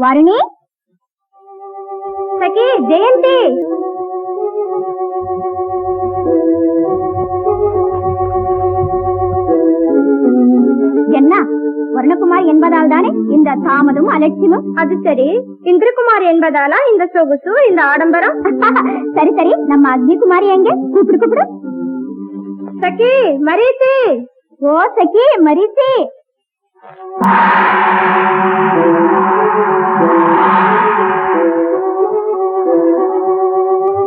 वारिणी सखी जयंती என்ன வர்ணகுமார் என்பதால் தானே இந்த தாமதம் அலட்சியமும்? அது சரி, இந்திரகுமார் என்பதாலா இந்த சொகுசு இந்த ஆடம்பரம்? சரி சரி, நம்ம அக்னிகுமாரி எங்க? கூப்பிடு கூப்பிடு. சகி மரீசி. ஓ சகி மரீசி.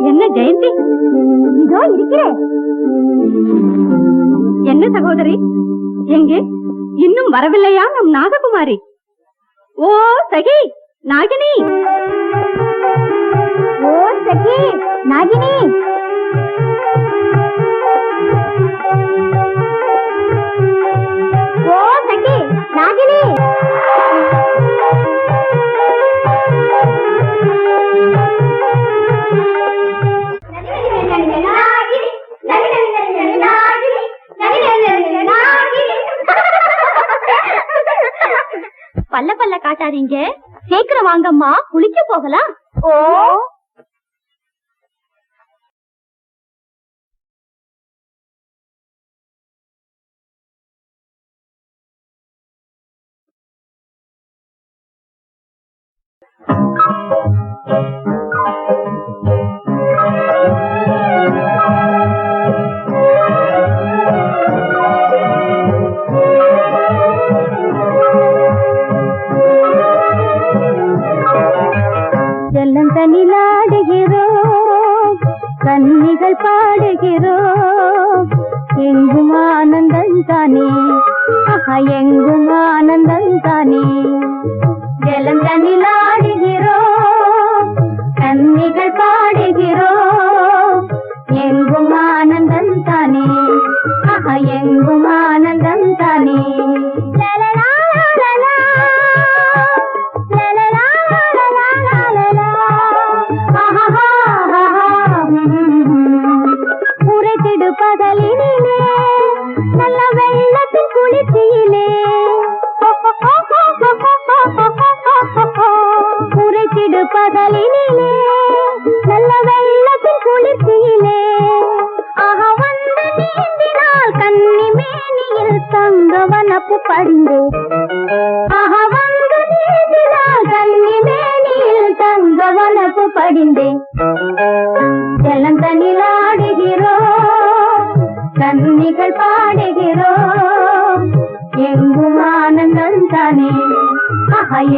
என்ன ஜெயந்தி, இதோ இருக்கிறேன். என்ன சகோதரி, எங்கே இன்னும் வரவில்லையா நம் நாககுமாரி? ஓ சகி நாகினி, ஓ சகி நாகினி. ஓ சகி நாகினி. பல்ல பல்ல காட்டாதீங்க, சீக்கிரம் வாங்கம்மா, குளிக்க போகலாம். ஓ ஜல்லந்தனிலாடுகிறோம், கன்னிகள் பாடுகிறோம், எங்கும் ஆனந்தம் தானே, எங்கும் ஆனந்தம் தானே. ஜல்லந்தனிலாடுகிறோம், கன்னிகள் பாடுகிறோம், எங்கும் ஆனந்தம் தானே, எங்கும் ஆனந்தம் தானே. பகலினிலே நல்ல வெள்ளத்தின் குளிர்ச்சியிலே உரைத்திடு, பகலினிலே நல்ல வெள்ளத்தின் குளிர்ச்சியிலே வந்து நீந்தினால் கன்னி மேனியில் தங்கவனப்பு படிந்தே, வந்து நீந்தினால் கன்னி மேனியில் தங்கவனப்பு படிந்தே. ஜலந்தனிலாடுகிறோம், கன்னிகள் பாடுகிறோம், எங்கும் ஆனந்தம் தானே,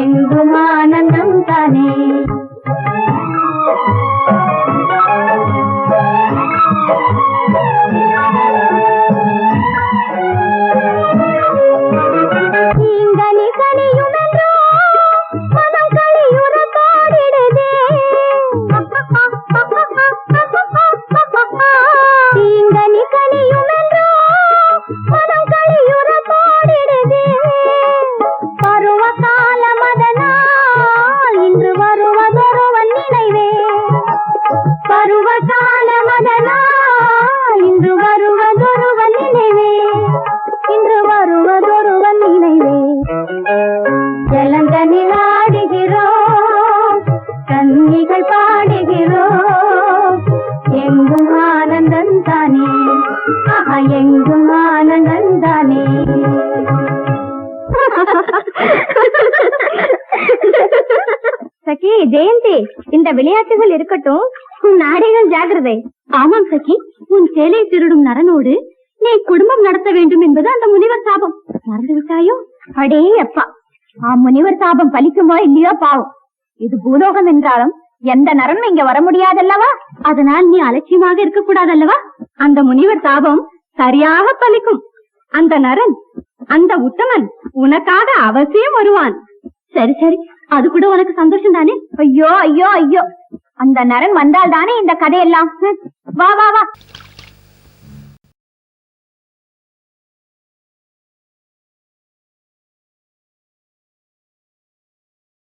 எங்கும் ஆனந்தம் தானே. நீங்கனி கனியுமென்றோ மனம் களியுற பாடிடுதே, நீங்கனி கனியுமென்றோ மனம் களியுற பாடிடுதே. பருவ கால மதனால் ஜெயந்தி, இந்த விளையாட்டுகள் இருக்கட்டும், உன் நாடைகள் ஜாகிரதை. ஆமாம் சகி, உன் சேலை திருடும் நரனோடு நீ குடும்பம் நடத்த வேண்டும் என்பது அந்த முனிவர் சாபம். மறந்து விட்டாயோ? அடே அப்பா, முனிவர் சாபம் பலிக்குமோ இல்லையோ பாவம். இது பூலோகம் என்றாலும் எந்த நரனும் இங்க வர முடியாதல்லவா? அதனால் நீ அலட்சியமாக இருக்க கூடாதல்லவா? அந்த முனிவர் சாபம் சரியாக பலிக்கும். அந்த நரன், அந்த உத்தமன் உனக்காக அவசியம் வருவான். சரி சரி, அது கூட உனக்கு சந்தோஷம் தானே? ஐயோ ஐயோ ஐயோ, அந்த நரன் வந்தால் தானே இந்த கதையெல்லாம். வா வா வா.